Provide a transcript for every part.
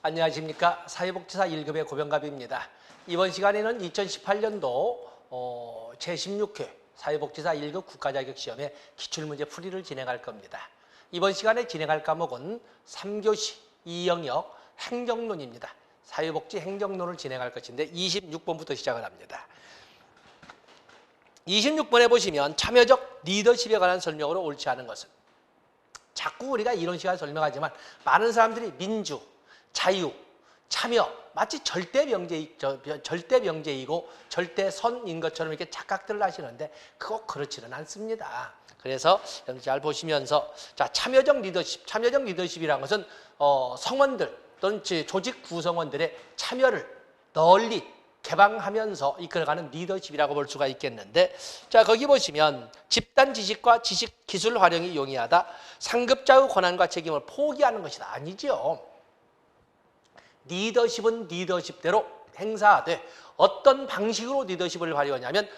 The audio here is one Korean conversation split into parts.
안녕하십니까. 사회복지사 1급의 고병갑입니다. 이번 시간에는 2018년도 제16회 사회복지사 1급 국가자격시험의 기출문제 풀이를 진행할 겁니다. 이번 시간에 진행할 과목은 3교시 2영역 행정론입니다. 사회복지 행정론을 진행할 것인데 26번부터 시작을 합니다. 26번에 보시면 참여적 리더십에 관한 설명으로 옳지 않은 것은, 자꾸 우리가 이런 식으로 설명하지만 많은 사람들이 민주, 자유, 참여 마치 절대 명제이고 절대 선인 것처럼 이렇게 착각들을 하시는데 그거 그렇지는 않습니다. 그래서 잘 보시면서, 자, 참여적 리더십이라는 것은 성원들 또는 조직 구성원들의 참여를 널리 개방하면서 이끌어가는 리더십이라고 볼 수가 있겠는데, 자, 거기 보시면 집단 지식과 지식 기술 활용이 용이하다. 상급자의 권한과 책임을 포기하는 것이다. 아니죠. 리더십은 리더십대로 행사하되 어떤 방식으로 리더십을 발휘하냐면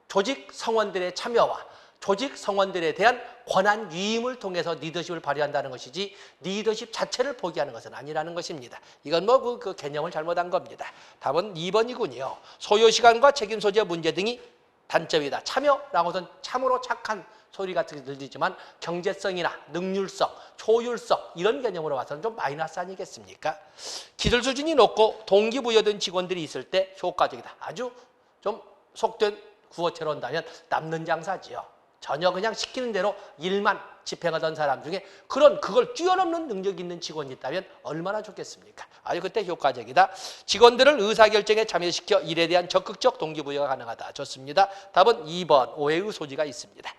조직 성원들의 참여와 조직 성원들에 대한 권한 위임을 통해서 리더십을 발휘한다는 것이지 리더십 자체를 포기하는 것은 아니라는 것입니다. 이건 뭐 그 개념을 잘못한 겁니다. 답은 2번이군요. 소요시간과 책임 소재 문제 등이 단점이다. 참여라고 해서는 참으로 착한 소리 같은 게 들리지만 경제성이나 능률성, 효율성 이런 개념으로 봐서는 좀 마이너스 아니겠습니까? 기술 수준이 높고 동기부여된 직원들이 있을 때 효과적이다. 아주 좀 속된 구어체로 한다면 남는 장사지요. 전혀 그냥 시키는 대로 일만 집행하던 사람 중에 그걸 뛰어넘는 능력이 있는 직원이 있다면 얼마나 좋겠습니까? 아주 그때 효과적이다. 직원들을 의사결정에 참여시켜 일에 대한 적극적 동기부여가 가능하다. 좋습니다. 답은 2번, 오해의 소지가 있습니다.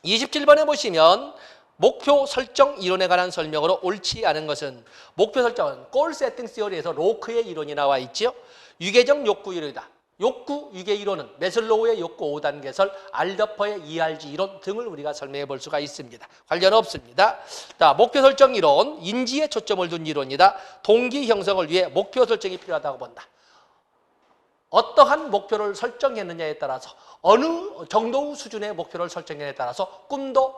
27번에 보시면 목표 설정 이론에 관한 설명으로 옳지 않은 것은, 목표 설정은 골 세팅 시어리에서 로크의 이론이 나와 있죠. 유계적 욕구 이론이다. 욕구 유계 이론은 메슬로우의 욕구 5단계 개설, 알더퍼의 ERG 이론 등을 우리가 설명해 볼 수가 있습니다. 관련 없습니다. 자, 목표 설정 이론, 인지에 초점을 둔 이론이다. 동기 형성을 위해 목표 설정이 필요하다고 본다. 어떠한 목표를 설정했느냐에 따라서, 어느 정도 수준의 목표를 설정했느냐에 따라서 꿈도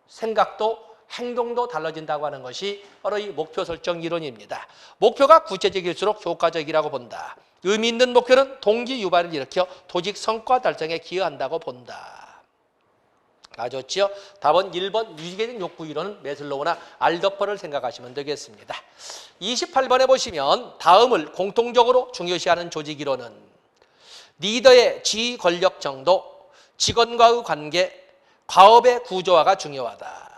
생각도 행동도 달라진다고 하는 것이 바로 이 목표 설정 이론입니다. 목표가 구체적일수록 효과적이라고 본다. 의미 있는 목표는 동기 유발을 일으켜 조직 성과 달성에 기여한다고 본다. 좋죠? 답은 1번 유기적 욕구 이론은 메슬로우나 알더퍼를 생각하시면 되겠습니다. 28번에 보시면 다음을 공통적으로 중요시하는 조직 이론은 리더의 지휘 권력 정도, 직원과의 관계, 과업의 구조화가 중요하다.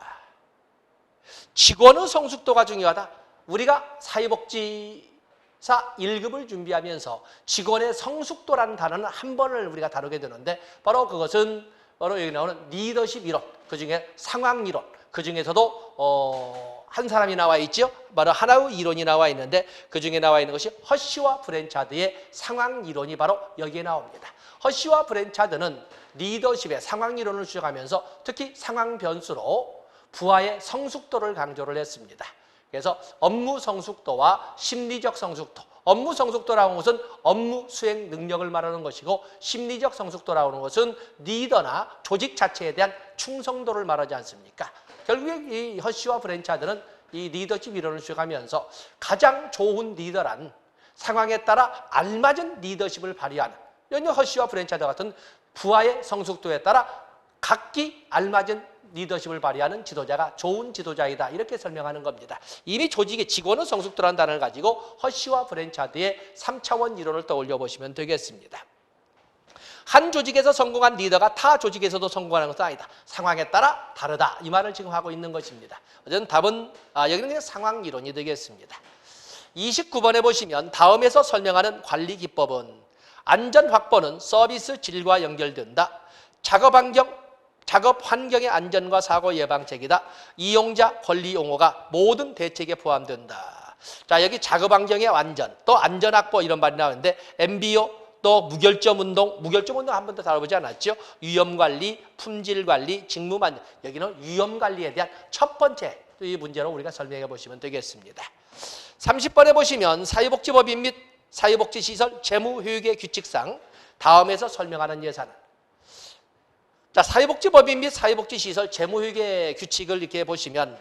직원의 성숙도가 중요하다. 우리가 사회복지사 1급을 준비하면서 직원의 성숙도라는 단어는 한 번을 우리가 다루게 되는데, 바로 그것은 바로 여기 나오는 리더십 이론, 그중에 상황 이론, 그중에서도 한 사람이 나와 있죠. 바로 하나의 이론이 나와 있는데 그중에 나와 있는 것이 허쉬와 브랜차드의 상황 이론이 바로 여기에 나옵니다. 허쉬와 브랜차드는 리더십의 상황 이론을 주장하면서 특히 상황 변수로 부하의 성숙도를 강조를 했습니다. 그래서 업무 성숙도와 심리적 성숙도, 업무 성숙도라는 것은 업무 수행 능력을 말하는 것이고, 심리적 성숙도라는 것은 리더나 조직 자체에 대한 충성도를 말하지 않습니까? 결국에 이 허쉬와 브랜차드는 이 리더십 이론을 주장하면서 가장 좋은 리더란 상황에 따라 알맞은 리더십을 발휘하는, 이런 허쉬와 브랜차드 같은 부하의 성숙도에 따라 각기 알맞은 리더십을 발휘하는 지도자가 좋은 지도자이다. 이렇게 설명하는 겁니다. 이미 조직의 직원의 성숙도라는 단어를 가지고 허쉬와 브랜차드의 3차원 이론을 떠올려 보시면 되겠습니다. 한 조직에서 성공한 리더가 타 조직에서도 성공하는 것은 아니다. 상황에 따라 다르다. 이 말을 지금 하고 있는 것입니다. 어쨌든 답은 여기는 그냥 상황 이론이 되겠습니다. 29번에 보시면 다음에서 설명하는 관리 기법은 안전 확보는 서비스 질과 연결된다. 작업 환경의 안전과 사고 예방책이다. 이용자 권리 용어가 모든 대책에 포함된다. 자, 여기 작업 환경의 안전, 또 안전 확보 이런 말이 나오는데 MBO, 또 무결점 운동 한 번도 다뤄보지 않았죠. 위험 관리, 품질 관리, 직무 만족. 여기는 위험 관리에 대한 첫 번째 이 문제로 우리가 설명해 보시면 되겠습니다. 30번에 보시면 사회복지법인 및 사회복지시설 재무효율의 규칙상 다음에서 설명하는 예산은, 자, 사회복지법인 및 사회복지시설 재무회계 규칙을 이렇게 보시면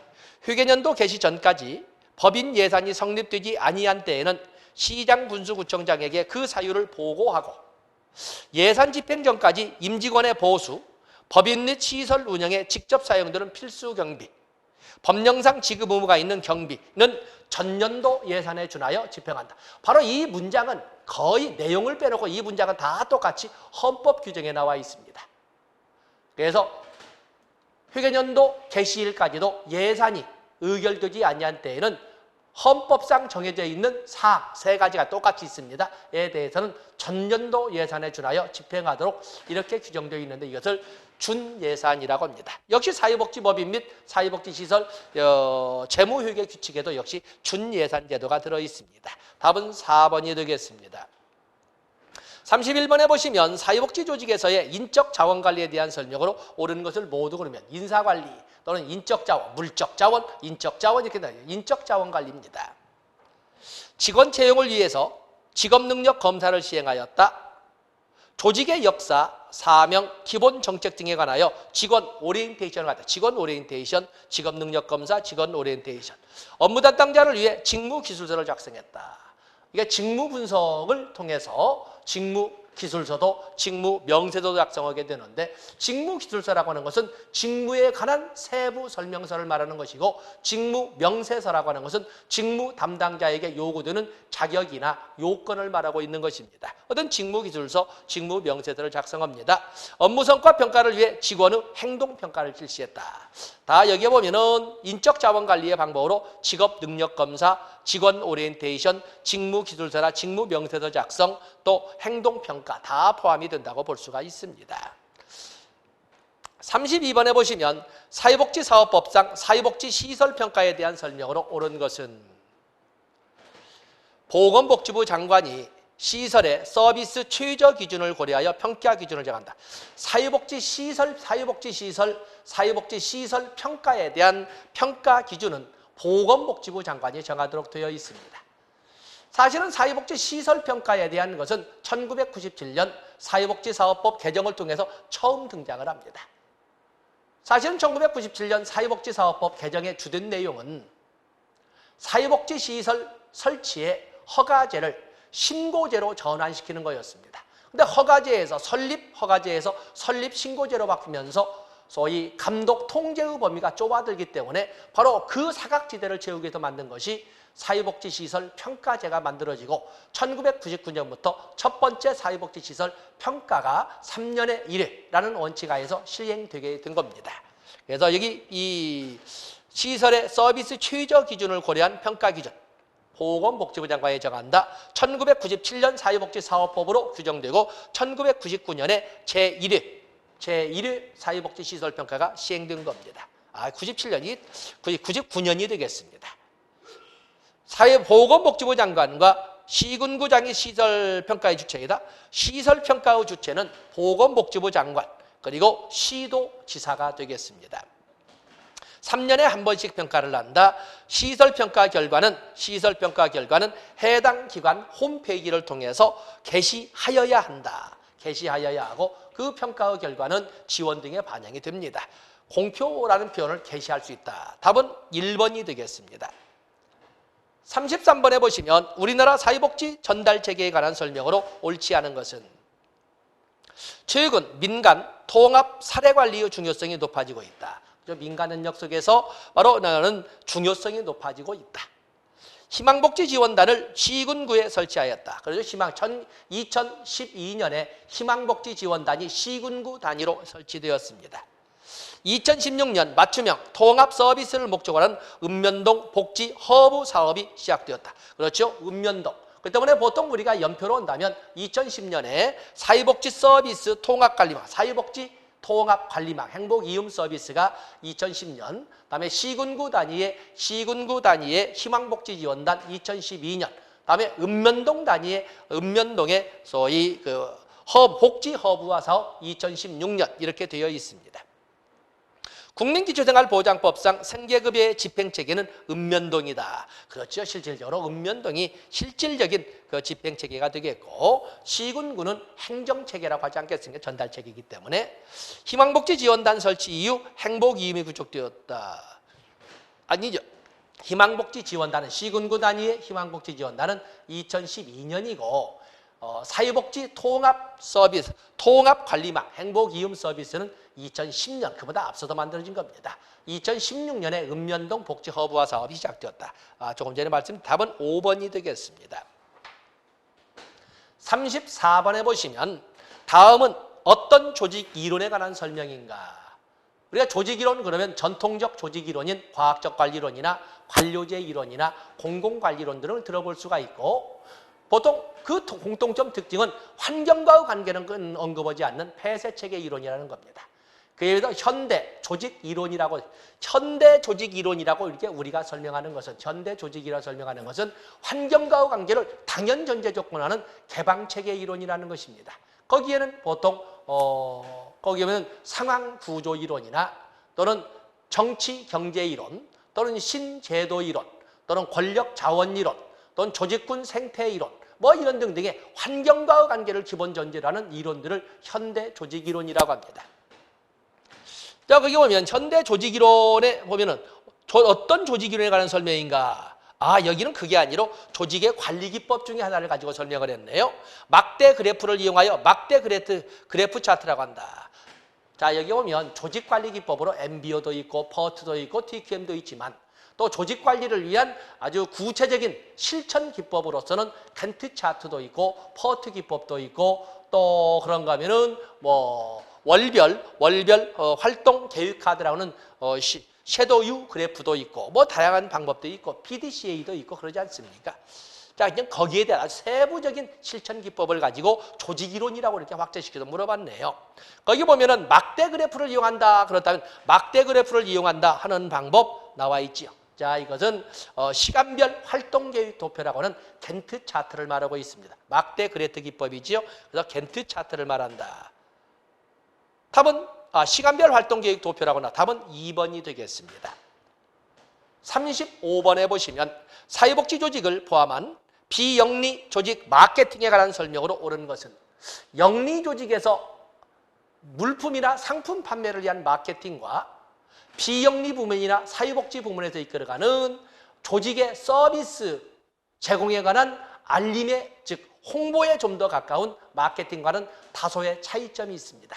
회계년도 개시 전까지 법인 예산이 성립되지 아니한 때에는 시장 군수구청장에게 그 사유를 보고하고 예산 집행 전까지 임직원의 보수, 법인 및 시설 운영에 직접 사용되는 필수 경비, 법령상 지급 의무가 있는 경비는 전년도 예산에 준하여 집행한다. 바로 이 문장은 거의 내용을 빼놓고 이 문장은 다 똑같이 헌법 규정에 나와 있습니다. 그래서 회계년도 개시일까지도 예산이 의결되지 아니한 때에는 헌법상 정해져 있는 사항 세 가지가 똑같이 있습니다. 에 대해서는 전년도 예산에 준하여 집행하도록 이렇게 규정되어 있는데 이것을 준예산이라고 합니다. 역시 사회복지법인 및 사회복지시설 재무회계 규칙에도 역시 준예산 제도가 들어있습니다. 답은 4번이 되겠습니다. 31번에 보시면 사회복지 조직에서의 인적 자원관리에 대한 설명으로 옳은 것을 모두 고르면 인사관리 또는 인적자원, 물적자원, 인적자원 이렇게 나와요. 인적자원관리입니다. 직원 채용을 위해서 직업능력 검사를 시행하였다. 조직의 역사, 사명, 기본 정책 등에 관하여 직원 오리엔테이션을 갖다. 직원 오리엔테이션, 직업능력 검사, 직원 오리엔테이션. 업무 담당자를 위해 직무 기술서를 작성했다. 이게 직무 분석을 통해서 직무 기술서도 직무 명세서도 작성하게 되는데 직무 기술서라고 하는 것은 직무에 관한 세부 설명서를 말하는 것이고 직무 명세서라고 하는 것은 직무 담당자에게 요구되는 자격이나 요건을 말하고 있는 것입니다. 어떤 직무 기술서, 직무 명세서를 작성합니다. 업무 성과 평가를 위해 직원의 행동 평가를 실시했다. 다 여기에 보면은 인적 자원 관리의 방법으로 직업 능력 검사, 직원 오리엔테이션, 직무 기술서나 직무 명세서 작성, 또 행동 평가 다 포함이 된다고 볼 수가 있습니다. 32번에 보시면 사회복지사업법상 사회복지시설평가에 대한 설명으로 옳은 것은 보건복지부 장관이 시설의 서비스 최저 기준을 고려하여 평가 기준을 정한다. 사회복지시설 평가에 대한 평가 기준은 보건복지부 장관이 정하도록 되어 있습니다. 사실은 사회복지시설 평가에 대한 것은 1997년 사회복지사업법 개정을 통해서 처음 등장을 합니다. 사실은 1997년 사회복지사업법 개정의 주된 내용은 사회복지시설 설치의 허가제를 신고제로 전환시키는 거였습니다. 근데 허가제에서 설립 신고제로 바뀌면서 소위 감독 통제의 범위가 좁아들기 때문에 바로 그 사각지대를 채우기 위해서 만든 것이 사회복지시설 평가제가 만들어지고 1999년부터 첫 번째 사회복지시설 평가가 3년에 1회라는 원칙하에서 시행되게 된 겁니다. 그래서 여기 이 시설의 서비스 최저 기준을 고려한 평가 기준 보건복지부 장관이 정한다. 1997년 사회복지사업법으로 규정되고 1999년에 제1회 사회복지시설평가가 시행된 겁니다. 99년이 되겠습니다. 사회보건복지부 장관과 시군구장이 시설평가의 주체이다. 시설평가의 주체는 보건복지부 장관 그리고 시도지사가 되겠습니다. 3년에 한 번씩 평가를 한다. 시설평가 결과는 해당 기관 홈페이지를 통해서 게시하여야 한다. 게시하여야 하고 그 평가의 결과는 지원 등에 반영이 됩니다. 공표라는 표현을 게시할 수 있다. 답은 1번이 되겠습니다. 33번에 보시면 우리나라 사회복지 전달체계에 관한 설명으로 옳지 않은 것은 최근 민간 통합 사례관리의 중요성이 높아지고 있다. 민간 협력 속에서 바로 나는 중요성이 높아지고 있다. 희망복지 지원단을 시군구에 설치하였다. 그래서 2012년에 희망복지 지원단이 시군구 단위로 설치되었습니다. 2016년 맞춤형 통합 서비스를 목적으로 하는 읍면동 복지 허브 사업이 시작되었다. 그렇죠? 읍면동. 그 때문에 보통 우리가 연표로 온다면 2010년에 사회복지 서비스 통합관리망, 사회복지 통합관리망, 행복이음 서비스가 2010년, 그다음에 시군구 단위의 희망복지 지원단 2012년, 그다음에 읍면동 단위의 읍면동의 소위 복지 허브화 사업 2016년 이렇게 되어 있습니다. 국민기초생활보장법상 생계급여의 집행체계는 읍면동이다. 그렇죠. 실질적으로 읍면동이 실질적인 그 집행체계가 되겠고 시군구는 행정체계라고 하지 않겠습니까? 전달체계이기 때문에 희망복지 지원단 설치 이후 행복이음이 구축되었다. 아니죠. 희망복지지원단은 시군구 단위의 희망복지지원단은 2012년이고 사회복지 통합 서비스, 통합관리망, 행복이음 서비스는 2010년, 그보다 앞서서 만들어진 겁니다. 2016년에 읍면동 복지허브화 사업이 시작되었다. 조금 전에 말씀 답은 5번이 되겠습니다. 34번에 보시면 다음은 어떤 조직 이론에 관한 설명인가? 우리가 조직 이론 그러면 전통적 조직 이론인 과학적 관리 이론이나 관료제 이론이나 공공관리 이론 등을 들어볼 수가 있고 보통 그 공통점 특징은 환경과의 관계는 언급하지 않는 폐쇄체계 이론이라는 겁니다. 그에 비해서 현대 조직 이론이라고 이렇게 우리가 설명하는 것은 현대 조직이라고 설명하는 것은 환경과의 관계를 당연 전제 조건하는 개방체계 이론이라는 것입니다. 거기에는 보통 거기에는 상황 구조 이론이나 또는 정치 경제 이론 또는 신제도 이론 또는 권력 자원 이론 또는 조직군 생태 이론 뭐 이런 등등의 환경과의 관계를 기본 전제로 하는 이론들을 현대 조직 이론이라고 합니다. 자, 거기 보면 현대 조직 이론에 보면은 어떤 조직 이론에 관한 설명인가? 여기는 그게 아니라 조직의 관리 기법 중에 하나를 가지고 설명을 했네요. 막대 그래프를 이용하여 막대 그래프 차트라고 한다. 자, 여기 보면 조직 관리 기법으로 MBO도 있고 퍼트도 있고 TQM도 있지만 또 조직 관리를 위한 아주 구체적인 실천 기법으로서는 겐트 차트도 있고 퍼트 기법도 있고 또 그런가 하면은 뭐 월별 활동 계획 카드라고는 섀도우 그래프도 있고 뭐 다양한 방법도 있고 PDCA도 있고 그러지 않습니까? 자, 그냥 거기에 대한 세부적인 실천 기법을 가지고 조직 이론이라고 이렇게 확대시켜서 물어봤네요. 거기 보면은 막대 그래프를 이용한다. 그렇다면 막대 그래프를 이용한다 하는 방법 나와 있지요. 자, 이것은 시간별 활동 계획 도표라고 하는 겐트 차트를 말하고 있습니다. 막대 그래프 기법이지요. 그래서 겐트 차트를 말한다. 답은 시간별 활동 계획 도표라거나 답은 2번이 되겠습니다. 35번에 보시면 사회복지 조직을 포함한 비영리 조직 마케팅에 관한 설명으로 옳은 것은 영리 조직에서 물품이나 상품 판매를 위한 마케팅과 비영리 부문이나 사회복지 부문에서 이끌어가는 조직의 서비스 제공에 관한 알림에 즉 홍보에 좀 더 가까운 마케팅과는 다소의 차이점이 있습니다.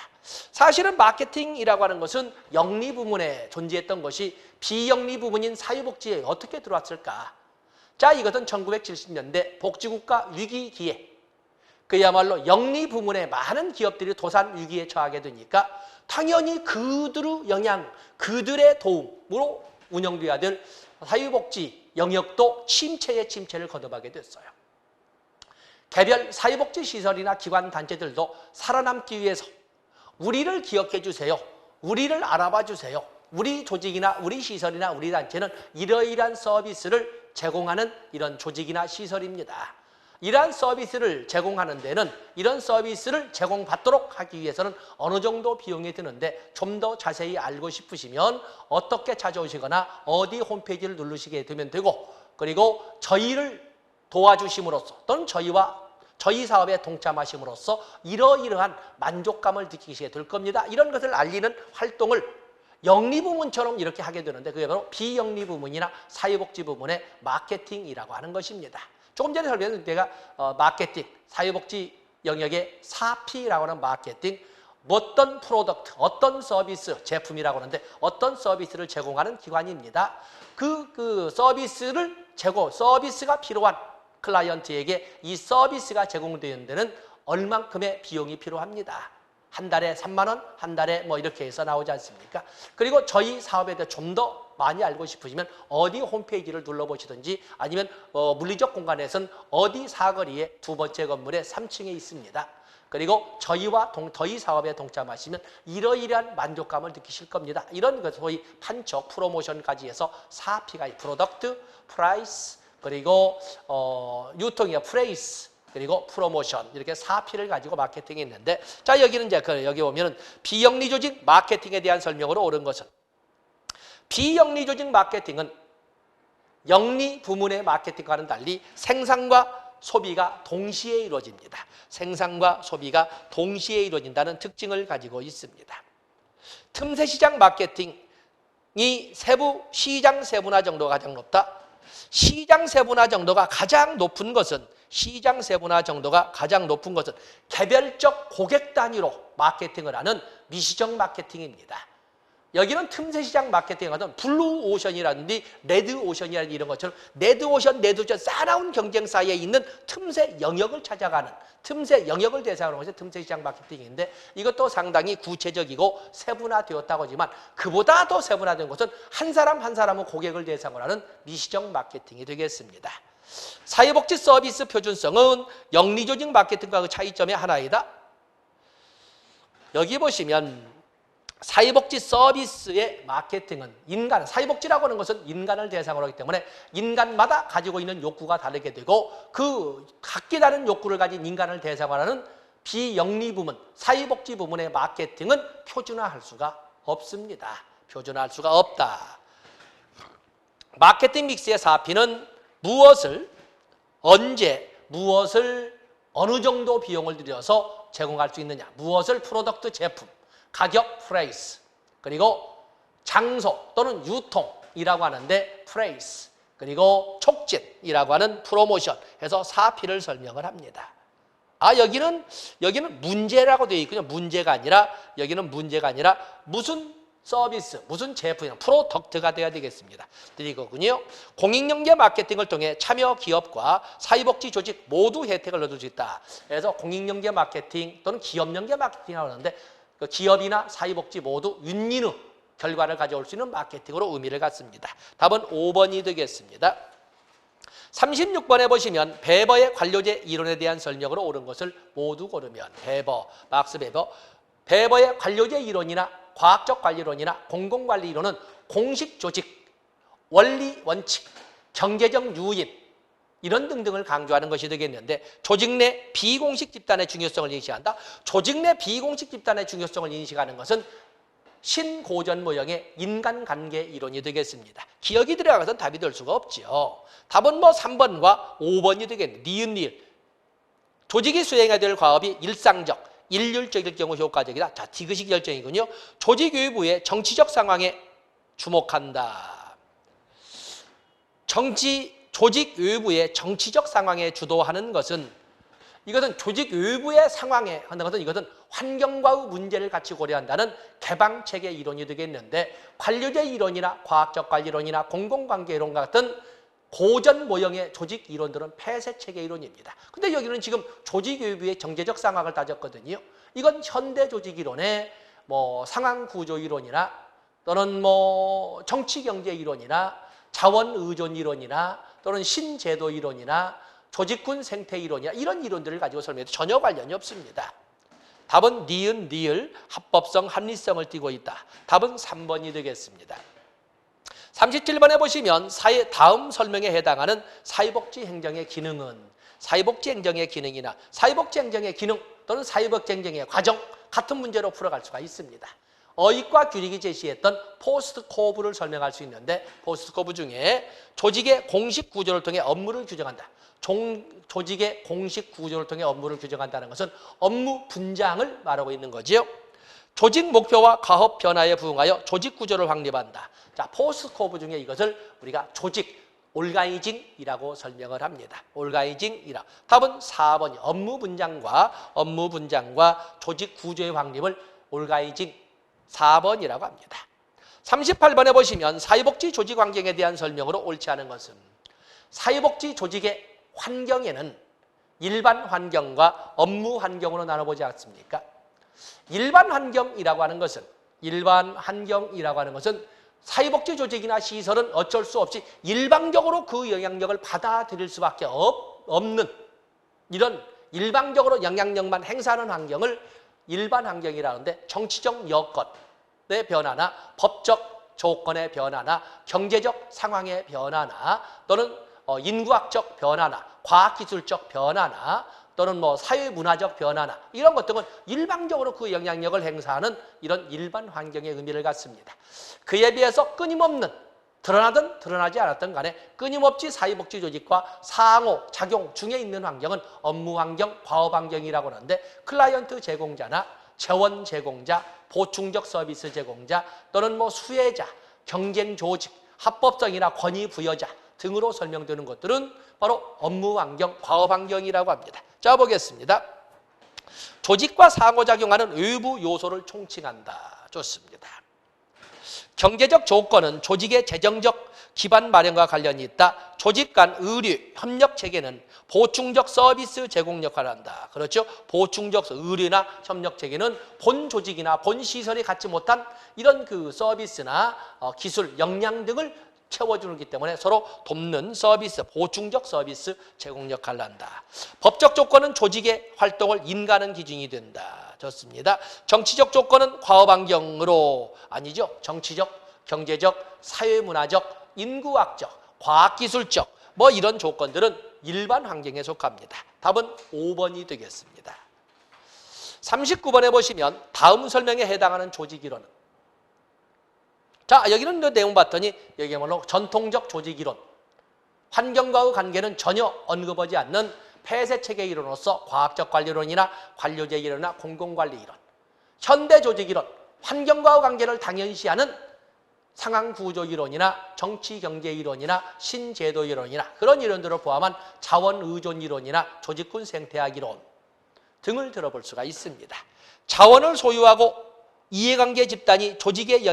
사실은 마케팅이라고 하는 것은 영리 부문에 존재했던 것이 비영리 부문인 사회복지에 어떻게 들어왔을까? 자, 이것은 1970년대 복지국가 위기기에 그야말로 영리 부문의 많은 기업들이 도산 위기에 처하게 되니까 당연히 그들의 영향, 그들의 도움으로 운영돼야 될 사회복지 영역도 침체의 침체를 거듭하게 됐어요. 개별 사회복지 시설이나 기관 단체들도 살아남기 위해서 우리를 기억해 주세요. 우리를 알아봐 주세요. 우리 조직이나 우리 시설이나 우리 단체는 이러이러한 서비스를 제공하는 이런 조직이나 시설입니다. 이러한 서비스를 제공하는 데는 이런 서비스를 제공받도록 하기 위해서는 어느 정도 비용이 드는데 좀 더 자세히 알고 싶으시면 어떻게 찾아오시거나 어디 홈페이지를 누르시게 되면 되고 그리고 저희를 도와주심으로써 또는 저희 사업에 동참하심으로써 이러이러한 만족감을 느끼시게 될 겁니다. 이런 것을 알리는 활동을 영리 부문처럼 이렇게 하게 되는데 그게 바로 비영리 부문이나 사회복지 부문의 마케팅이라고 하는 것입니다. 조금 전에 설명했던 제가 마케팅, 사회복지 영역의 4P라고 하는 마케팅, 어떤 프로덕트, 어떤 서비스, 제품이라고 하는데 어떤 서비스를 제공하는 기관입니다. 그 서비스가 필요한 클라이언트에게 이 서비스가 제공되는 데는 얼만큼의 비용이 필요합니다. 한 달에 3만 원, 한 달에 뭐 이렇게 해서 나오지 않습니까? 그리고 저희 사업에 대해 좀 더 많이 알고 싶으시면 어디 홈페이지를 눌러보시든지 아니면 물리적 공간에서는 어디 사거리에 두 번째 건물의 3층에 있습니다. 그리고 저희 사업에 동참하시면 이러이러한 만족감을 느끼실 겁니다. 이런 것 소위 판촉, 프로모션까지 해서 4P가 프로덕트, 프라이스, 그리고 유통이야 프레이스, 그리고 프로모션 이렇게 4P를 가지고 마케팅이 있는데 자 여기는 이제 여기 보면은 비영리 조직 마케팅에 대한 설명으로 옳은 것은 비영리 조직 마케팅은 영리 부문의 마케팅과는 달리 생산과 소비가 동시에 이루어집니다. 생산과 소비가 동시에 이루어진다는 특징을 가지고 있습니다. 틈새 시장 마케팅은 세부 시장 세분화 정도가 가장 높다. 시장 세분화 정도가 가장 높은 것은 개별적 고객 단위로 마케팅을 하는 미시적 마케팅입니다. 여기는 틈새 시장 마케팅을 하던 블루 오션이라든지 레드 오션이라든지 이런 것처럼 레드 오션 싸나운 경쟁 사이에 있는 틈새 영역을 찾아가는 틈새 영역을 대상으로 하는 것이 틈새 시장 마케팅인데 이것도 상당히 구체적이고 세분화되었다고 하지만 그보다 더 세분화된 것은 한 사람 한 사람의 고객을 대상으로 하는 미시적 마케팅이 되겠습니다. 사회복지 서비스 표준성은 영리조직 마케팅과 그 차이점의 하나이다. 여기 보시면 사회복지 서비스의 마케팅은 사회복지라고 하는 것은 인간을 대상으로 하기 때문에 인간마다 가지고 있는 욕구가 다르게 되고 그 각기 다른 욕구를 가진 인간을 대상으로 하는 비영리 부문, 사회복지 부문의 마케팅은 표준화할 수가 없습니다. 표준화할 수가 없다. 마케팅 믹스의 4P는 무엇을, 언제, 무엇을 어느 정도 비용을 들여서 제공할 수 있느냐, 무엇을 프로덕트 제품, 가격 프레이스, 그리고 장소 또는 유통이라고 하는데 프레이스, 그리고 촉진이라고 하는 프로모션 해서 4P를 설명을 합니다. 여기는 문제라고 되어 있군요. 여기는 문제가 아니라 무슨 서비스, 무슨 제품이나 프로덕트가 돼야 되겠습니다. 이거군요. 공익연계 마케팅을 통해 참여 기업과 사회복지 조직 모두 혜택을 얻을 수 있다. 그래서 공익연계 마케팅 또는 기업연계 마케팅이라고 하는데 그 기업이나 사회복지 모두 윈윈의 결과를 가져올 수 있는 마케팅으로 의미를 갖습니다. 답은 5번이 되겠습니다. 36번에 보시면 베버의 관료제 이론에 대한 설명으로 옳은 것을 모두 고르면 막스 베버의 관료제 이론이나 과학적 관리론이나 공공관리 이론은 공식 조직, 원리 원칙, 경제적 유인 이런 등등을 강조하는 것이 되겠는데 조직 내 비공식 집단의 중요성을 인식한다. 조직 내 비공식 집단의 중요성을 인식하는 것은 신고전 모형의 인간관계 이론이 되겠습니다. 기억이 들어가서는 답이 될 수가 없죠. 답은 3번과 5번이 되겠네요. 니은. 조직이 수행해야 될 과업이 일상적, 일률적일 경우 효과적이다. 자, 디귿이 결정이군요. 조직 외부의 정치적 상황에 주목한다. 조직 외부의 정치적 상황에 주도하는 것은 이것은 조직 외부의 상황에 하는 것은 이것은 환경과의 문제를 같이 고려한다는 개방체계 이론이 되겠는데 관료제 이론이나 과학적 관리론이나 공공관계 이론과 같은 고전 모형의 조직 이론들은 폐쇄체계 이론입니다. 근데 여기는 지금 조직 외부의 정제적 상황을 따졌거든요. 이건 현대 조직 이론의 상황 구조 이론이나 또는 정치 경제 이론이나 자원 의존 이론이나 또는 신제도 이론이나 조직군 생태 이론이나 이런 이론들을 가지고 설명해도 전혀 관련이 없습니다. 답은 니을 합법성, 합리성을 띠고 있다. 답은 3번이 되겠습니다. 37번에 보시면 다음 설명에 해당하는 사회복지 행정의 기능은 사회복지 행정의 기능이나 사회복지 행정의 기능 또는 사회복지 행정의 과정 같은 문제로 풀어갈 수가 있습니다. 어익과 규칙이 제시했던 포스트 코브를 설명할 수 있는데 포스트 코브 중에 조직의 공식 구조를 통해 업무를 규정한다. 조직의 공식 구조를 통해 업무를 규정한다는 것은 업무 분장을 말하고 있는 거지요. 조직 목표와 가업 변화에 부응하여 조직 구조를 확립한다. 자, 포스트 코브 중에 이것을 우리가 조직 올가이징이라고 설명을 합니다. 올가이징이라. 답은 4번이 업무 분장과 조직 구조의 확립을 올가이징 4번이라고 합니다. 38번에 보시면 사회복지 조직 환경에 대한 설명으로 옳지 않은 것은 사회복지 조직의 환경에는 일반 환경과 업무 환경으로 나눠보지 않습니까? 일반 환경이라고 하는 것은 사회복지 조직이나 시설은 어쩔 수 없이 일방적으로 그 영향력을 받아들일 수밖에 없는 이런 일방적으로 영향력만 행사하는 환경을 일반 환경이라는데 정치적 여건의 변화나 법적 조건의 변화나 경제적 상황의 변화나 또는 인구학적 변화나 과학기술적 변화나 또는 사회문화적 변화나 이런 것 등은 일방적으로 그 영향력을 행사하는 이런 일반 환경의 의미를 갖습니다. 그에 비해서 끊임없는 드러나든 드러나지 않았든 간에 끊임없이 사회복지 조직과 상호 작용 중에 있는 환경은 업무 환경, 과업 환경이라고 하는데 클라이언트 제공자나 재원 제공자, 보충적 서비스 제공자 또는 수혜자, 경쟁 조직, 합법성이나 권위 부여자 등으로 설명되는 것들은 바로 업무 환경, 과업 환경이라고 합니다. 자, 보겠습니다. 조직과 상호작용하는 외부 요소를 총칭한다. 좋습니다. 경제적 조건은 조직의 재정적 기반 마련과 관련이 있다. 조직 간 의료, 협력 체계는 보충적 서비스 제공 역할을 한다. 그렇죠? 보충적 의료나 협력 체계는 본 조직이나 본 시설이 갖지 못한 이런 그 서비스나 기술, 역량 등을 채워주기 때문에 서로 돕는 서비스, 보충적 서비스 제공 역할을 한다. 법적 조건은 조직의 활동을 인가하는 기준이 된다. 좋습니다. 정치적 조건은 과업 환경으로 아니죠. 정치적, 경제적, 사회문화적, 인구학적, 과학기술적 뭐 이런 조건들은 일반 환경에 속합니다. 답은 5번이 되겠습니다. 39번에 보시면 다음 설명에 해당하는 조직이론은 자, 여기는 내용 봤더니 여기야말로 전통적 조직이론, 환경과의 관계는 전혀 언급하지 않는 폐쇄체계 이론으로서 과학적 관리론이나 관료제 이론이나 공공관리 이론, 현대 조직이론, 환경과의 관계를 당연시하는 상황구조 이론이나 정치경제 이론이나 신제도 이론이나 그런 이론들을 포함한 자원의존 이론이나 조직군 생태학 이론 등을 들어볼 수가 있습니다. 자원을 소유하고 이해관계 집단이 조직의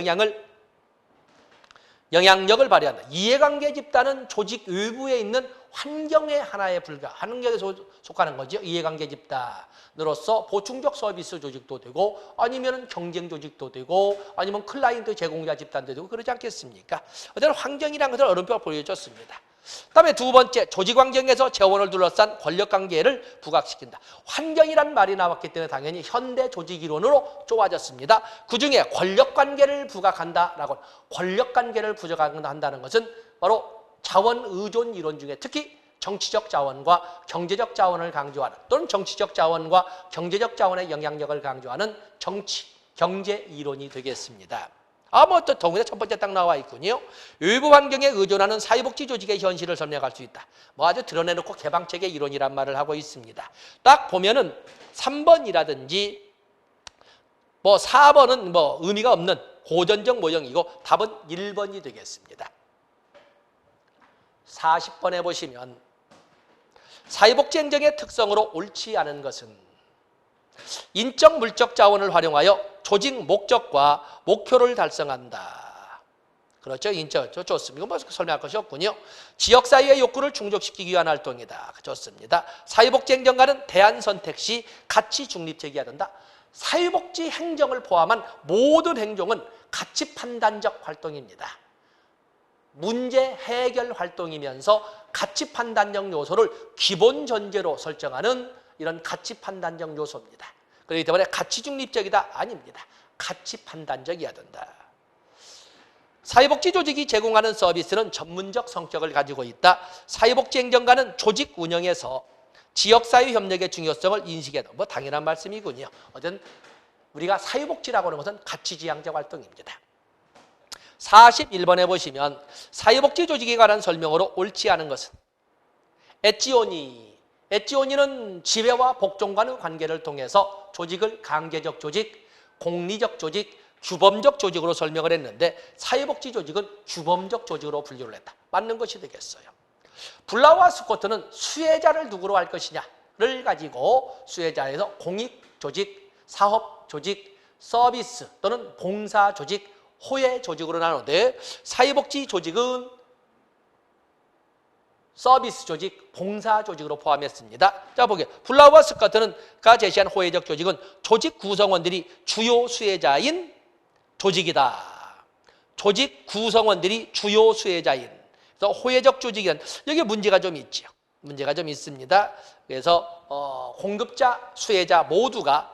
영향력을 발휘한다. 이해관계 집단은 조직 외부에 있는 환경의 하나에 환경에 속하는 거죠. 이해관계 집단으로서 보충적 서비스 조직도 되고 아니면 경쟁 조직도 되고 아니면 클라이언트 제공자 집단도 되고 그러지 않겠습니까? 어쨌든 환경이라는 것을 어른표가 보여줬습니다. 그다음에 두 번째, 조직 환경에서 재원을 둘러싼 권력관계를 부각시킨다. 환경이란 말이 나왔기 때문에 당연히 현대 조직 이론으로 쪼아졌습니다. 그중에 권력관계를 부각한다라고 권력관계를 부각한다는 것은 바로 자원의존 이론 중에 특히 정치적 자원과 경제적 자원을 강조하는 또는 정치적 자원과 경제적 자원의 영향력을 강조하는 정치, 경제 이론이 되겠습니다. 또 동일에 첫 번째 딱 나와 있군요. 외부 환경에 의존하는 사회복지 조직의 현실을 설명할 수 있다. 아주 드러내놓고 개방체계 이론이란 말을 하고 있습니다. 딱 보면은 3번이라든지 4번은 의미가 없는 고전적 모형이고 답은 1번이 되겠습니다. 40번에 보시면 사회복지 행정의 특성으로 옳지 않은 것은 인적 물적 자원을 활용하여 조직 목적과 목표를 달성한다. 그렇죠? 좋습니다. 이거 설명할 것이 없군요. 지역사회의 욕구를 충족시키기 위한 활동이다. 좋습니다. 사회복지 행정가는 대안 선택 시 가치 중립적이어야 된다. 사회복지 행정을 포함한 모든 행정은 가치 판단적 활동입니다. 문제 해결 활동이면서 가치 판단적 요소를 기본 전제로 설정하는 이런 가치 판단적 요소입니다. 그렇기 때문에 가치 중립적이다? 아닙니다. 가치 판단적이어야 된다. 사회복지 조직이 제공하는 서비스는 전문적 성격을 가지고 있다. 사회복지 행정가는 조직 운영에서 지역사회 협력의 중요성을 인식해야 된다. 당연한 말씀이군요. 어쨌든 우리가 사회복지라고 하는 것은 가치지향적 활동입니다. 41번에 보시면 사회복지 조직에 관한 설명으로 옳지 않은 것은 엣지오니는 지배와 복종과의 관계를 통해서 조직을 강제적 조직, 공리적 조직, 규범적 조직으로 설명을 했는데 사회복지 조직은 규범적 조직으로 분류를 했다. 맞는 것이 되겠어요. 블라와 스코트는 수혜자를 누구로 할 것이냐를 가지고 수혜자에서 공익조직, 사업조직, 서비스 또는 봉사조직, 호혜조직으로 나누는데 사회복지 조직은 서비스 조직, 봉사 조직으로 포함했습니다. 자, 보게 블라우와 스코트가 제시한 호혜적 조직은 조직 구성원들이 주요 수혜자인 조직이다. 조직 구성원들이 주요 수혜자인. 그래서 호혜적 조직이란 여기 문제가 좀 있죠. 문제가 좀 있습니다. 그래서 공급자, 수혜자 모두가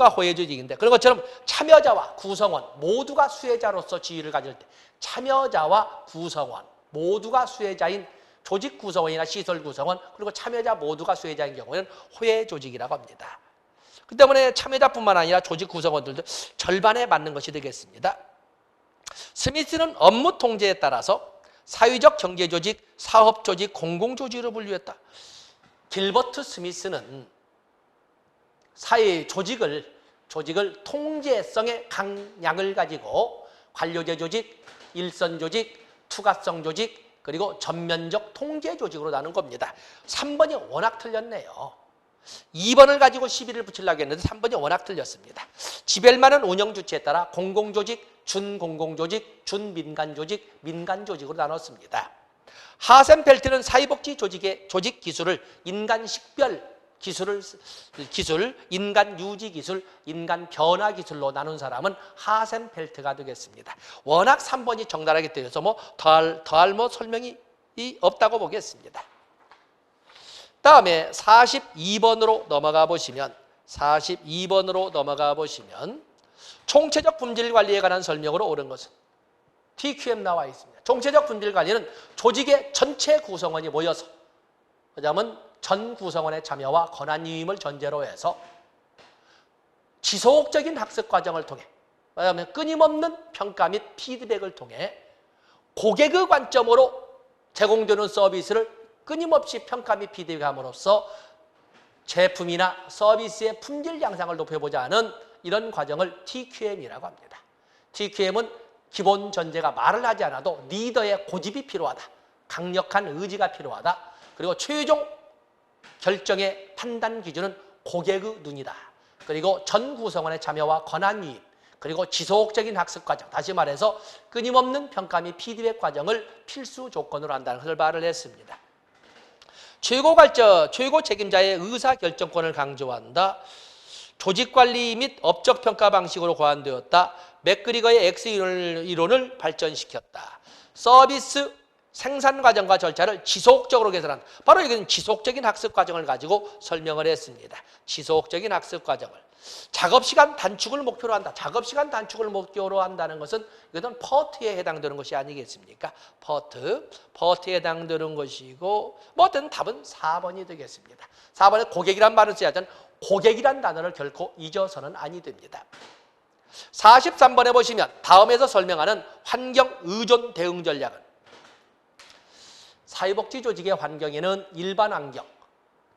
호혜 조직인데 그런 것처럼 참여자와 구성원 모두가 수혜자로서 지위를 가질 때 참여자와 구성원 모두가 수혜자인 조직 구성원이나 시설 구성원 그리고 참여자 모두가 수혜자인 경우에는 호혜 조직이라고 합니다. 그 때문에 참여자뿐만 아니라 조직 구성원들도 절반에 맞는 것이 되겠습니다. 스미스는 업무 통제에 따라서 사회적 경제조직, 사업조직, 공공조직으로 분류했다. 길버트 스미스는 사회 조직을 통제성의 강약을 가지고 관료제 조직, 일선 조직, 투가성 조직, 그리고 전면적 통제 조직으로 나눈 겁니다. 3번이 워낙 틀렸네요. 2번을 가지고 11을 붙이려고 했는데 3번이 워낙 틀렸습니다. 지벨만은 운영 주체에 따라 공공조직, 준공공조직, 준민간조직, 민간조직으로 나눴습니다. 하센펠트는 사회복지 조직의 조직 기술을 인간 식별 기술, 인간 유지 기술, 인간 변화 기술로 나눈 사람은 하센펠트가 되겠습니다. 워낙 3번이 정답하기 때문에 더할 설명이 없다고 보겠습니다. 다음에 42번으로 넘어가 보시면 총체적 품질 관리에 관한 설명으로 옳은 것은 TQM 나와 있습니다. 총체적 품질 관리는 조직의 전체 구성원이 모여서 그다음은 전 구성원의 참여와 권한 유임을 전제로 해서 지속적인 학습 과정을 통해 그다음에 끊임없는 평가 및 피드백을 통해 고객의 관점으로 제공되는 서비스를 끊임없이 평가 및 피드백함으로써 제품이나 서비스의 품질 향상을 높여보자 하는 이런 과정을 TQM이라고 합니다. TQM은 기본 전제가 말을 하지 않아도 리더의 고집이 필요하다. 강력한 의지가 필요하다. 그리고 최종 결정의 판단 기준은 고객의 눈이다. 그리고 전 구성원의 참여와 권한 유입, 그리고 지속적인 학습 과정, 다시 말해서 끊임없는 평가 및 피드백 과정을 필수 조건으로 한다는 것을 말을 했습니다. 최고 책임자의 의사결정권을 강조한다. 조직관리 및 업적평가 방식으로 고안되었다. 맥그리거의 X 이론을 발전시켰다. 서비스 생산 과정과 절차를 지속적으로 개선한다. 바로 이건 지속적인 학습 과정을 가지고 설명을 했습니다. 지속적인 학습 과정을. 작업시간 단축을 목표로 한다. 작업시간 단축을 목표로 한다는 것은 이것은 퍼트에 해당되는 것이 아니겠습니까? 퍼트에 해당되는 것이고 어떤 답은 4번이 되겠습니다. 4번에 고객이란 말을 써야지 고객이란 단어를 결코 잊어서는 아니 됩니다. 43번에 보시면 다음에서 설명하는 환경 의존 대응 전략은 사회복지 조직의 환경에는 일반 환경,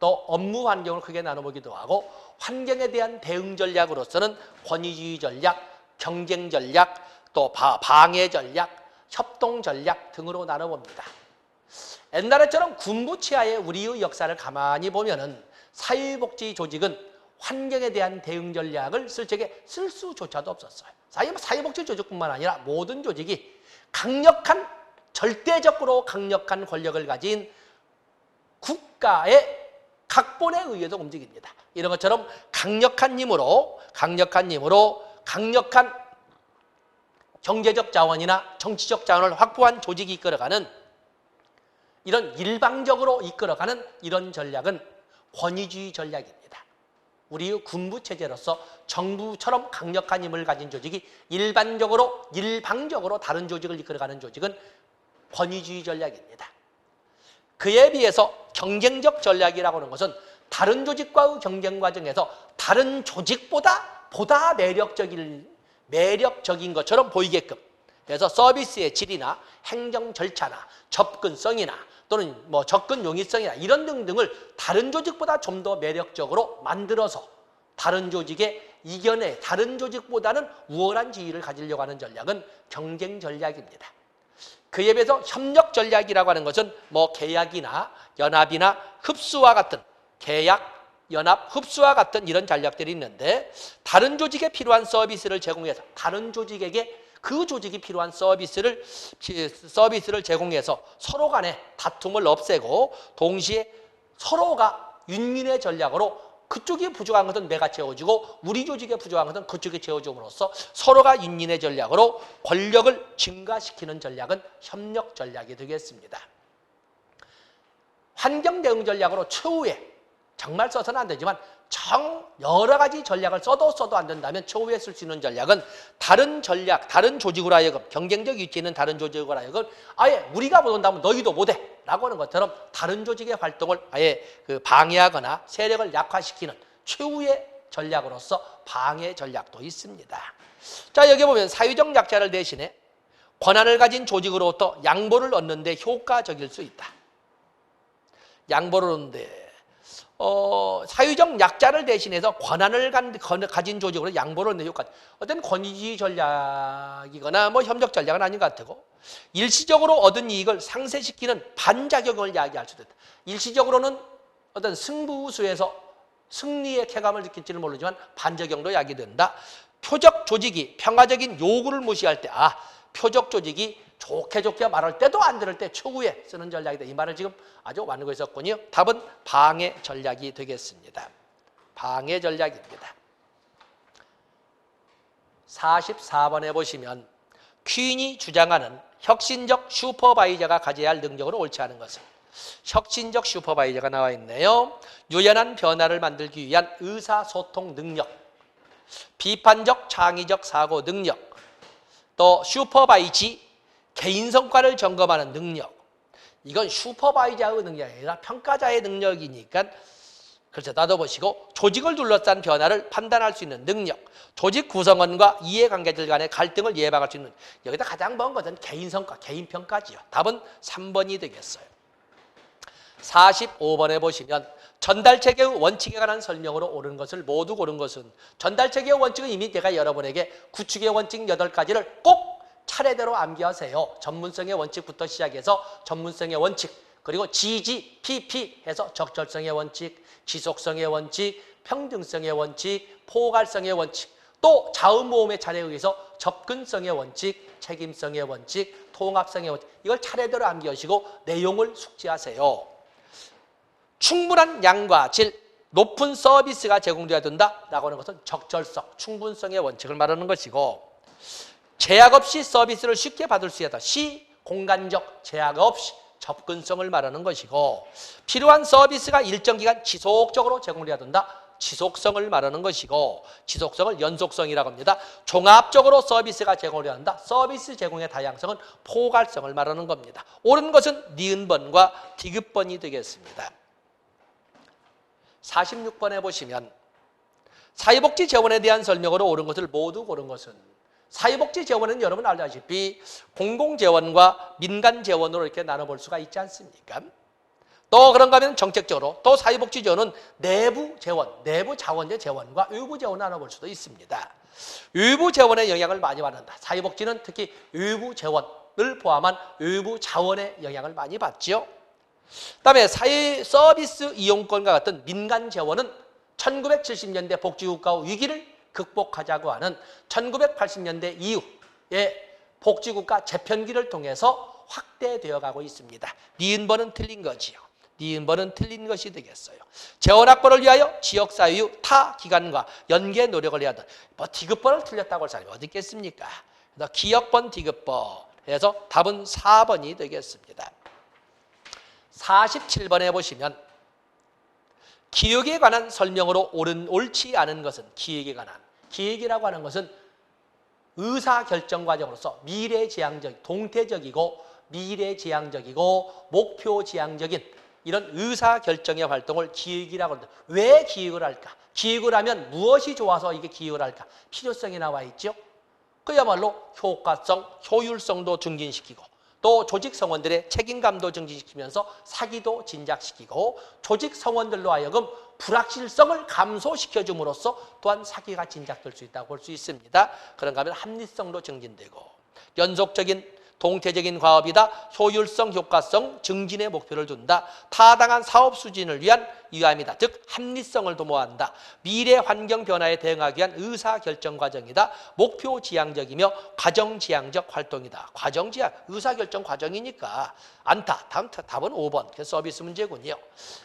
또 업무 환경을 크게 나눠보기도 하고 환경에 대한 대응 전략으로서는 권위주의 전략, 경쟁 전략, 또 방해 전략, 협동 전략 등으로 나눠봅니다. 옛날에처럼 군부 치하의 우리의 역사를 가만히 보면은 사회복지 조직은 환경에 대한 대응 전략을 쓸 적에 쓸 수조차도 없었어요. 사회복지 조직뿐만 아니라 모든 조직이 절대적으로 강력한 권력을 가진 국가의 각본에 의해서 움직입니다. 이런 것처럼 강력한 힘으로 강력한 경제적 자원이나 정치적 자원을 확보한 조직이 이끌어가는 이런 일방적으로 이끌어가는 이런 전략은 권위주의 전략입니다. 우리의 군부체제로서 정부처럼 강력한 힘을 가진 조직이 일방적으로 다른 조직을 이끌어가는 조직은 권위주의 전략입니다. 그에 비해서 경쟁적 전략이라고 하는 것은 다른 조직과의 경쟁 과정에서 다른 조직보다 보다 매력적인 것처럼 보이게끔 그래서 서비스의 질이나 행정 절차나 접근성이나 또는 접근 용이성이나 이런 등등을 다른 조직보다 좀 더 매력적으로 만들어서 다른 조직에 이겨내 다른 조직보다는 우월한 지위를 가지려고 하는 전략은 경쟁 전략입니다. 그에 비해서 협력 전략이라고 하는 것은 계약이나 연합이나 흡수와 같은 이런 전략들이 있는데 다른 조직에 필요한 서비스를 제공해서 다른 조직에게 그 조직이 필요한 서비스를 제공해서 서로 간의 다툼을 없애고 동시에 서로가 윈윈의 전략으로 그쪽이 부족한 것은 내가 채워주고 우리 조직에 부족한 것은 그쪽이 채워줌으로써 서로가 윈윈의 전략으로 권력을 증가시키는 전략은 협력 전략이 되겠습니다. 환경 대응 전략으로 최후에 정말 써서는 안 되지만 여러 가지 전략을 써도 안 된다면 최후에 쓸 수 있는 전략은 다른 조직으로 하여금 경쟁적 위치에 있는 다른 조직으로 하여금 아예 우리가 못 온다면 너희도 못해 라고 하는 것처럼 다른 조직의 활동을 아예 방해하거나 세력을 약화시키는 최후의 전략으로서 방해 전략도 있습니다. 자, 여기 보면 사회적 약자를 대신해 권한을 가진 조직으로부터 양보를 얻는 데 효과적일 수 있다. 양보를 얻는데 사회적 약자를 대신해서 권한을 가진 조직으로 양보를 하는 효과. 어떤 권위주의 전략이거나 뭐 협력 전략은 아닌 것 같고, 일시적으로 얻은 이익을 상쇄시키는 반작용을 야기할 수도 있다. 일시적으로는 어떤 승부수에서 승리의 쾌감을 느낄지는 모르지만 반작용도 야기된다. 표적 조직이 평화적인 요구를 무시할 때, 표적 조직이 좋게 말할 때도 안 들을 때 최후에 쓰는 전략이다. 이 말을 지금 아주 완고히 썼군요. 답은 방해 전략이 되겠습니다. 방해 전략입니다. 44번에 보시면 퀸이 주장하는 혁신적 슈퍼바이저가 가져야 할 능력으로 옳지 않은 것은, 혁신적 슈퍼바이저가 나와 있네요. 유연한 변화를 만들기 위한 의사소통 능력, 비판적 창의적 사고 능력, 또 슈퍼바이지 개인 성과를 점검하는 능력. 이건 슈퍼바이저의 능력이 아니라 평가자의 능력이니까 글쎄 따져보시고, 조직을 둘러싼 변화를 판단할 수 있는 능력, 조직 구성원과 이해관계들 간의 갈등을 예방할 수 있는, 여기다 가장 먼 것은 개인 성과, 개인 평가지요. 답은 3번이 되겠어요. 45번에 보시면 전달체계의 원칙에 관한 설명으로 옳은 것을 모두 고른 것은, 전달체계의 원칙은 이미 제가 여러분에게 구축의 원칙 8가지를 꼭 차례대로 암기하세요. 전문성의 원칙부터 시작해서 전문성의 원칙, 그리고 GG, PP 해서 적절성의 원칙, 지속성의 원칙, 평등성의 원칙, 포괄성의 원칙, 또 자음모음의 차례에 의해서 접근성의 원칙, 책임성의 원칙, 통합성의 원칙, 이걸 차례대로 암기하시고 내용을 숙지하세요. 충분한 양과 질, 높은 서비스가 제공되어야 된다라고 하는 것은 적절성, 충분성의 원칙을 말하는 것이고, 제약 없이 서비스를 쉽게 받을 수 있다. 공간적 제약 없이 접근성을 말하는 것이고, 필요한 서비스가 일정 기간 지속적으로 제공되어야 된다. 지속성을 말하는 것이고, 지속성을 연속성이라고 합니다. 종합적으로 서비스가 제공되어야 한다. 서비스 제공의 다양성은 포괄성을 말하는 겁니다. 옳은 것은 니은번과 디귿번이 되겠습니다. 46번에 보시면 사회복지 재원에 대한 설명으로 옳은 것을 모두 고른 것은, 사회복지 재원은 여러분 알다시피 공공재원과 민간재원으로 이렇게 나눠볼 수가 있지 않습니까? 또 그런가 하면 정책적으로 또 사회복지 재원은 내부 재원, 내부 자원의 재원과 외부 재원을 나눠볼 수도 있습니다. 외부 재원의 영향을 많이 받는다. 사회복지는 특히 외부 재원을 포함한 외부 자원의 영향을 많이 받죠. 그다음에 사회 서비스 이용권과 같은 민간 재원은 1970년대 복지국가의 위기를 극복하자고 하는 1980년대 이후에 복지국가 재편기를 통해서 확대되어 가고 있습니다. 니은번은 틀린 거지요. 니은번은 틀린 것이 되겠어요. 재원 확보를 위하여 지역사회의 타 기관과 연계 노력을 해야 한다. 뭐 디귿번을 틀렸다고 할 사람이 어디 있겠습니까? 그래서 기역번 디귿번 해서 답은 4번이 되겠습니다. 47번에 보시면 기획에 관한 설명으로 옳지 않은 것은, 기획에 관한, 기획이라고 하는 것은 의사결정 과정으로서 미래지향적, 동태적이고 미래지향적이고 목표지향적인 이런 의사결정의 활동을 기획이라고 합니다. 왜 기획을 할까? 기획을 하면 무엇이 좋아서 이게 기획을 할까? 필요성이 나와 있죠. 그야말로 효과성, 효율성도 증진시키고, 또 조직 성원들의 책임감도 증진시키면서 사기도 진작시키고, 조직 성원들로 하여금 불확실성을 감소시켜줌으로써 또한 사기가 진작될 수 있다고 볼 수 있습니다. 그런가 하면 합리성도 증진되고, 연속적인 동태적인 과업이다. 효율성, 효과성, 증진의 목표를 둔다. 타당한 사업 수진을 위한 위함이다. 즉 합리성을 도모한다. 미래 환경 변화에 대응하기 위한 의사결정 과정이다. 목표 지향적이며 과정 지향적 활동이다. 과정 지향, 의사결정 과정이니까 안타. 답은 5번. 서비스 문제군요.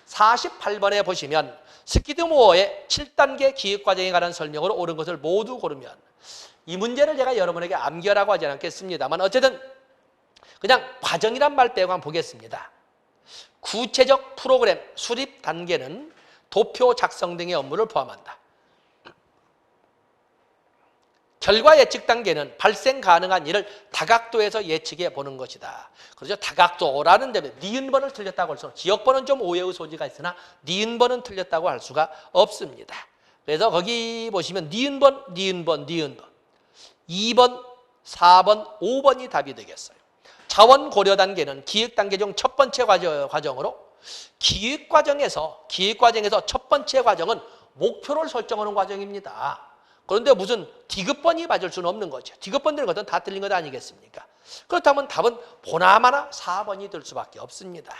48번에 보시면 스키드모어의 7단계 기획과정에 관한 설명으로 옳은 것을 모두 고르면, 이 문제를 제가 여러분에게 암기하라고 하지 않겠습니다만 어쨌든 그냥 과정이란 말 빼고 한번 보겠습니다. 구체적 프로그램 수립 단계는 도표 작성 등의 업무를 포함한다. 결과 예측 단계는 발생 가능한 일을 다각도에서 예측해 보는 것이다. 그렇죠? 다각도라는 데는 니은번을 틀렸다고 할 수 없습니다. 기억번은 좀 오해의 소지가 있으나 니은번은 틀렸다고 할 수가 없습니다. 그래서 거기 보시면 니은번, 2번, 4번, 5번이 답이 되겠어요. 자원 고려 단계는 기획 단계 중 첫 번째 과정으로 기획과정에서 첫 번째 과정은 목표를 설정하는 과정입니다. 그런데 무슨 디귿번이 맞을 수는 없는 거죠. 디귿번 되는 것은 다 틀린 것 아니겠습니까? 그렇다면 답은 보나마나 4번이 될 수밖에 없습니다.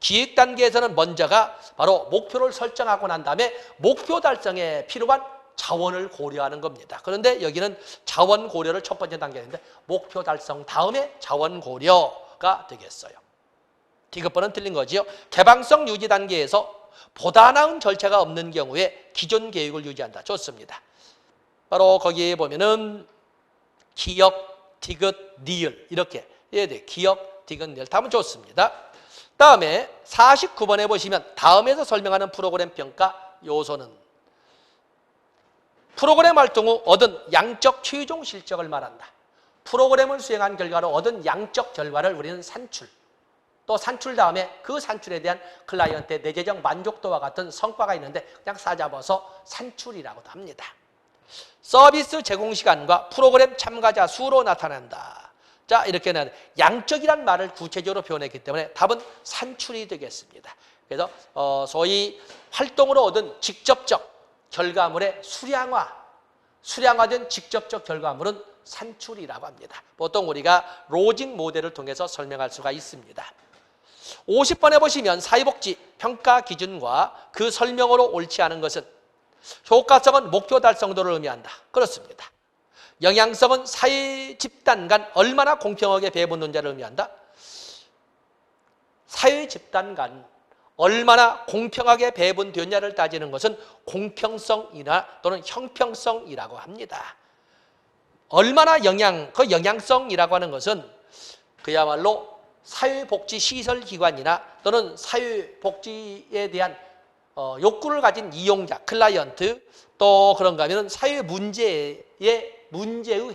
기획 단계에서는 먼저가 바로 목표를 설정하고 난 다음에 목표 달성에 필요한 자원을 고려하는 겁니다. 그런데 여기는 자원 고려를 첫 번째 단계인데 목표 달성 다음에 자원 고려가 되겠어요. 디귿번은 틀린 거지요. 개방성 유지 단계에서 보다 나은 절차가 없는 경우에 기존 계획을 유지한다. 좋습니다. 바로 거기에 보면은 기역, 디귿, 니을 이렇게 해야 돼요. 기역, 디귿, 니을. 답은 좋습니다. 다음에 49번에 보시면 다음에서 설명하는 프로그램 평가 요소는 프로그램 활동 후 얻은 양적 최종 실적을 말한다. 프로그램을 수행한 결과로 얻은 양적 결과를 우리는 산출, 또 산출 다음에 그 산출에 대한 클라이언트의 내재적 만족도와 같은 성과가 있는데 그냥 싸잡아서 산출이라고도 합니다. 서비스 제공 시간과 프로그램 참가자 수로 나타난다. 자, 이렇게 양적이란 말을 구체적으로 표현했기 때문에 답은 산출이 되겠습니다. 그래서 소위 활동으로 얻은 직접적 결과물의 수량화된 직접적 결과물은 산출이라고 합니다. 보통 우리가 로직 모델을 통해서 설명할 수가 있습니다. 50번에 보시면 사회복지 평가 기준과 그 설명으로 옳지 않은 것은 효과성은 목표 달성도를 의미한다. 그렇습니다. 영향성은 사회 집단 간 얼마나 공평하게 배분되는지를 의미한다. 사회 집단 간 얼마나 공평하게 배분되냐를 따지는 것은 공평성이나 또는 형평성이라고 합니다. 얼마나 그 영향성이라고 하는 것은 그야말로 사회복지시설기관이나 또는 사회복지에 대한 욕구를 가진 이용자, 클라이언트, 또 그런가 하면 사회 문제의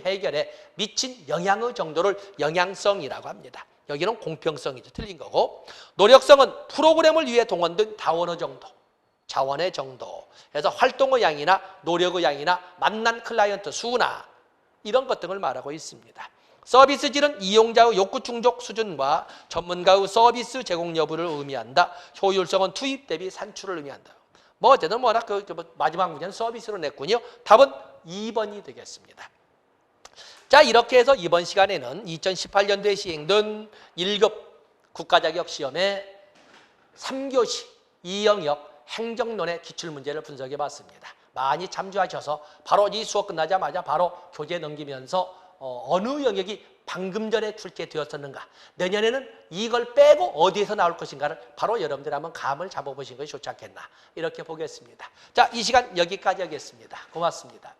해결에 미친 영향의 정도를 영향성이라고 합니다. 여기는 공평성이죠. 틀린 거고. 노력성은 프로그램을 위해 동원된 자원의 정도. 그래서 활동의 양이나 노력의 양이나 만난 클라이언트 수나 이런 것 등을 말하고 있습니다. 서비스질은 이용자의 욕구 충족 수준과 전문가의 서비스 제공 여부를 의미한다. 효율성은 투입 대비 산출을 의미한다. 뭐 어쨌든 뭐라 마지막 문제는 서비스로 냈군요. 답은 2번이 되겠습니다. 자, 이렇게 해서 이번 시간에는 2018년도에 시행된 1급 국가자격시험의 3교시 2영역 행정론의 기출문제를 분석해 봤습니다. 많이 참조하셔서 바로 이 수업 끝나자마자 바로 교재 넘기면서 어느 영역이 방금 전에 출제되었었는가, 내년에는 이걸 빼고 어디에서 나올 것인가를 바로 여러분들이 한번 감을 잡아보신 것이 좋지 않겠나 이렇게 보겠습니다. 자, 이 시간 여기까지 하겠습니다. 고맙습니다.